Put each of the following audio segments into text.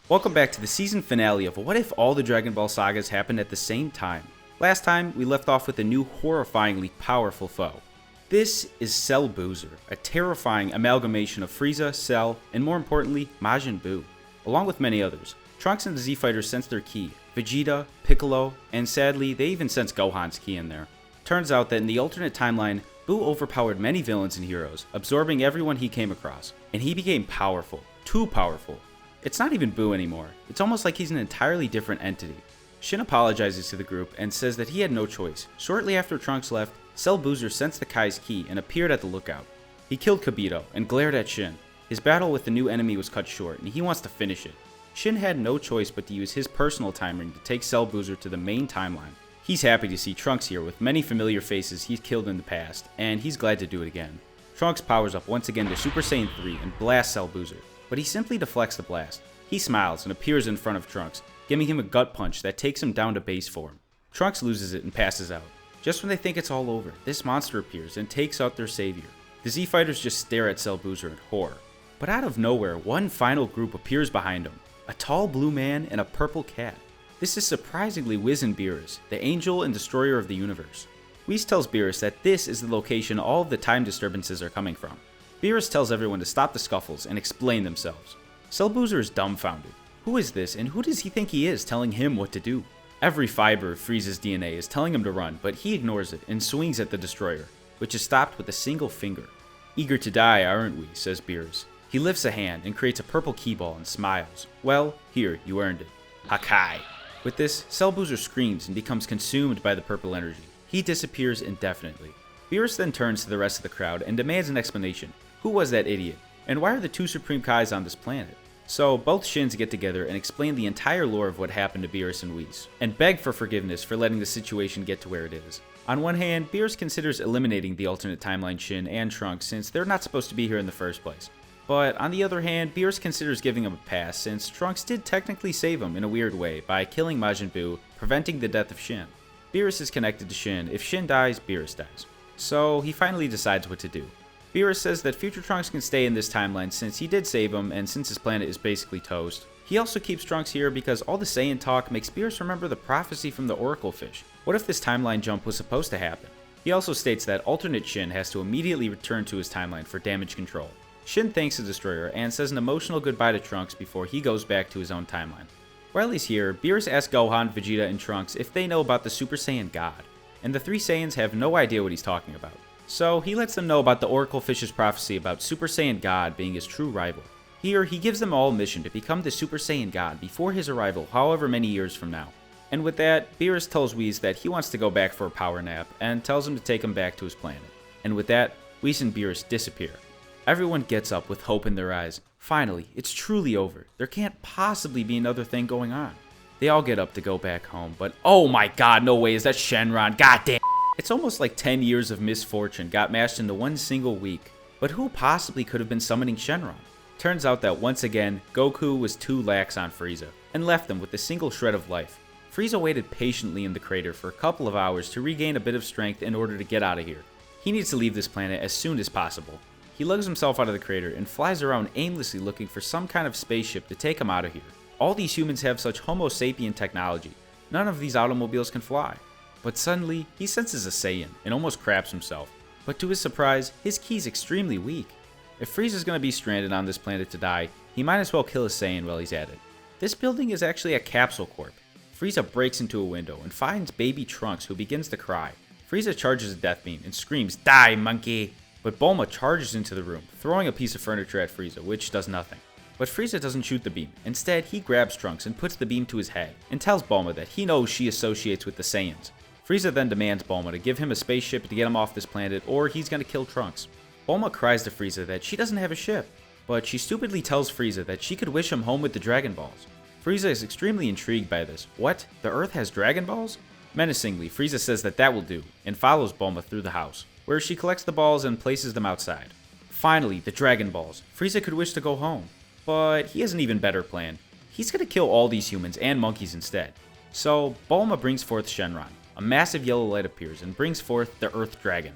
Welcome back to the season finale of What If All the Dragon Ball Sagas Happened at the Same Time. Last time, we left off with a new horrifyingly powerful foe. This is Cellbuzer, a terrifying amalgamation of Frieza, Cell, and more importantly, Majin Buu. Along with many others, Trunks and the Z-Fighters sense their ki, Vegeta, Piccolo, and sadly, they even sense Gohan's ki in there. Turns out that in the alternate timeline, Buu overpowered many villains and heroes, absorbing everyone he came across, and he became powerful, too powerful. It's not even Buu anymore, it's almost like he's an entirely different entity. Shin apologizes to the group and says that he had no choice. Shortly after Trunks left, Cellbuzer sensed the Kai's ki and appeared at the lookout. He killed Kibito and glared at Shin. His battle with the new enemy was cut short and he wants to finish it. Shin had no choice but to use his personal time ring to take Cellbuzer to the main timeline. He's happy to see Trunks here with many familiar faces he's killed in the past, and he's glad to do it again. Trunks powers up once again to Super Saiyan 3 and blasts Cellbuzer, but he simply deflects the blast. He smiles and appears in front of Trunks, giving him a gut punch that takes him down to base form. Trunks loses it and passes out. Just when they think it's all over, this monster appears and takes out their savior. The Z-Fighters just stare at Cellbuzer in horror. But out of nowhere, one final group appears behind him. A tall blue man and a purple cat. This is surprisingly Wiz Beerus, the angel and destroyer of the universe. Whis tells Beerus that this is the location all of the time disturbances are coming from. Beerus tells everyone to stop the scuffles and explain themselves. Cellbuzer is dumbfounded. Who is this and who does he think he is telling him what to do? Every fiber of Frieza's DNA is telling him to run, but he ignores it and swings at the destroyer, which is stopped with a single finger. Eager to die, aren't we? Says Beerus. He lifts a hand and creates a purple key ball and smiles. Well, here, you earned it. Hakai. With this, Cellbuzer screams and becomes consumed by the purple energy. He disappears indefinitely. Beerus then turns to the rest of the crowd and demands an explanation. Who was that idiot? And why are the two Supreme Kais on this planet? So both Shins get together and explain the entire lore of what happened to Beerus and Whis, and beg for forgiveness for letting the situation get to where it is. On one hand, Beerus considers eliminating the alternate timeline Shin and Trunks since they're not supposed to be here in the first place. But on the other hand, Beerus considers giving him a pass since Trunks did technically save him in a weird way by killing Majin Buu, preventing the death of Shin. Beerus is connected to Shin. If Shin dies, Beerus dies. So he finally decides what to do. Beerus says that future Trunks can stay in this timeline since he did save him and since his planet is basically toast. He also keeps Trunks here because all the Saiyan talk makes Beerus remember the prophecy from the Oracle Fish. What if this timeline jump was supposed to happen? He also states that alternate Shin has to immediately return to his timeline for damage control. Shin thanks the Destroyer and says an emotional goodbye to Trunks before he goes back to his own timeline. While he's here, Beerus asks Gohan, Vegeta, and Trunks if they know about the Super Saiyan God, and the three Saiyans have no idea what he's talking about. So he lets them know about the Oracle Fish's prophecy about Super Saiyan God being his true rival. Here, he gives them all a mission to become the Super Saiyan God before his arrival however many years from now. And with that, Beerus tells Whis that he wants to go back for a power nap and tells him to take him back to his planet. And with that, Whis and Beerus disappear. Everyone gets up with hope in their eyes. Finally, it's truly over. There can't possibly be another thing going on. They all get up to go back home, but oh my god, no way, is that Shenron? Goddamn! It's almost like 10 years of misfortune got mashed into one single week. But who possibly could have been summoning Shenron? Turns out that once again, Goku was too lax on Frieza, and left them with a single shred of life. Frieza waited patiently in the crater for a couple of hours to regain a bit of strength in order to get out of here. He needs to leave this planet as soon as possible. He lugs himself out of the crater and flies around aimlessly looking for some kind of spaceship to take him out of here. All these humans have such Homo sapien technology. None of these automobiles can fly. But suddenly, he senses a Saiyan and almost craps himself. But to his surprise, his ki's extremely weak. If Frieza's gonna be stranded on this planet to die, he might as well kill a Saiyan while he's at it. This building is actually a capsule corp. Frieza breaks into a window and finds baby Trunks, who begins to cry. Frieza charges a death beam and screams, "Die, monkey!" But Bulma charges into the room, throwing a piece of furniture at Frieza, which does nothing. But Frieza doesn't shoot the beam. Instead, he grabs Trunks and puts the beam to his head, and tells Bulma that he knows she associates with the Saiyans. Frieza then demands Bulma to give him a spaceship to get him off this planet, or he's gonna kill Trunks. Bulma cries to Frieza that she doesn't have a ship, but she stupidly tells Frieza that she could wish him home with the Dragon Balls. Frieza is extremely intrigued by this. What? The Earth has Dragon Balls? Menacingly, Frieza says that will do, and follows Bulma through the house, where she collects the balls and places them outside. Finally, the Dragon Balls. Frieza could wish to go home, but he has an even better plan. He's gonna kill all these humans and monkeys instead. So, Bulma brings forth Shenron. A massive yellow light appears and brings forth the Earth Dragon.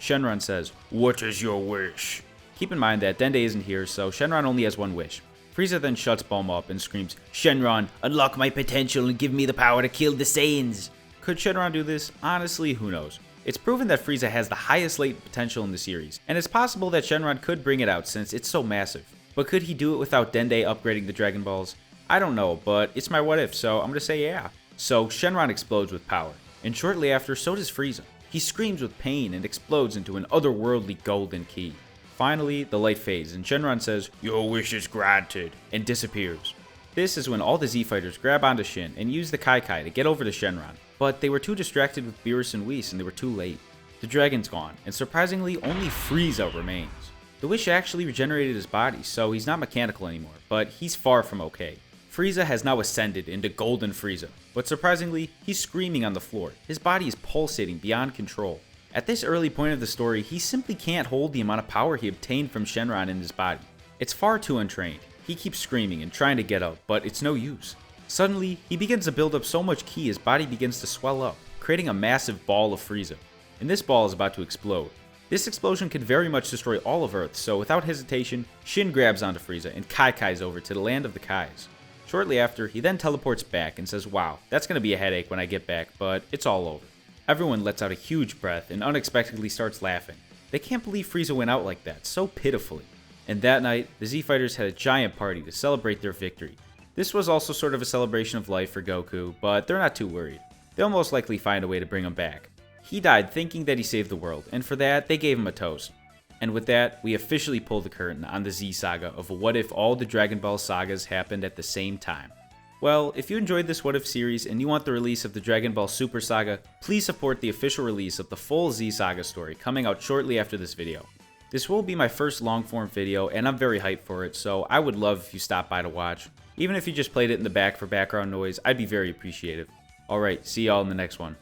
Shenron says, "What is your wish?" Keep in mind that Dende isn't here, so Shenron only has one wish. Frieza then shuts Bulma up and screams, "Shenron, unlock my potential and give me the power to kill the Saiyans!" Could Shenron do this? Honestly, who knows? It's proven that Frieza has the highest latent potential in the series, and it's possible that Shenron could bring it out since it's so massive. But could he do it without Dende upgrading the Dragon Balls? I don't know, but it's my what if, so I'm gonna say yeah. So Shenron explodes with power, and shortly after, so does Frieza. He screams with pain and explodes into an otherworldly golden key. Finally, the light fades and Shenron says, "Your wish is granted," and disappears. This is when all the Z fighters grab onto Shin and use the Kai Kai to get over to Shenron, but they were too distracted with Beerus and Whis and they were too late. The dragon's gone, and surprisingly, only Frieza remains. The Wish actually regenerated his body, so he's not mechanical anymore, but he's far from okay. Frieza has now ascended into Golden Frieza, but surprisingly, he's screaming on the floor. His body is pulsating beyond control. At this early point of the story, he simply can't hold the amount of power he obtained from Shenron in his body. It's far too untrained. He keeps screaming and trying to get up, but it's no use. Suddenly, he begins to build up so much ki his body begins to swell up, creating a massive ball of Frieza. And this ball is about to explode. This explosion could very much destroy all of Earth, so without hesitation, Shin grabs onto Frieza and Kai Kai's over to the land of the Kais. Shortly after, he then teleports back and says, "Wow, that's gonna be a headache when I get back, but it's all over." Everyone lets out a huge breath and unexpectedly starts laughing. They can't believe Frieza went out like that, so pitifully. And that night, the Z Fighters had a giant party to celebrate their victory. This was also sort of a celebration of life for Goku, but they're not too worried. They'll most likely find a way to bring him back. He died thinking that he saved the world, and for that, they gave him a toast. And with that, we officially pull the curtain on the Z Saga of what if all the Dragon Ball sagas happened at the same time. Well, if you enjoyed this What If series and you want the release of the Dragon Ball Super Saga, please support the official release of the full Z Saga story coming out shortly after this video. This will be my first long-form video, and I'm very hyped for it, so I would love if you stopped by to watch. Even if you just played it in the back for background noise, I'd be very appreciative. Alright, see y'all in the next one.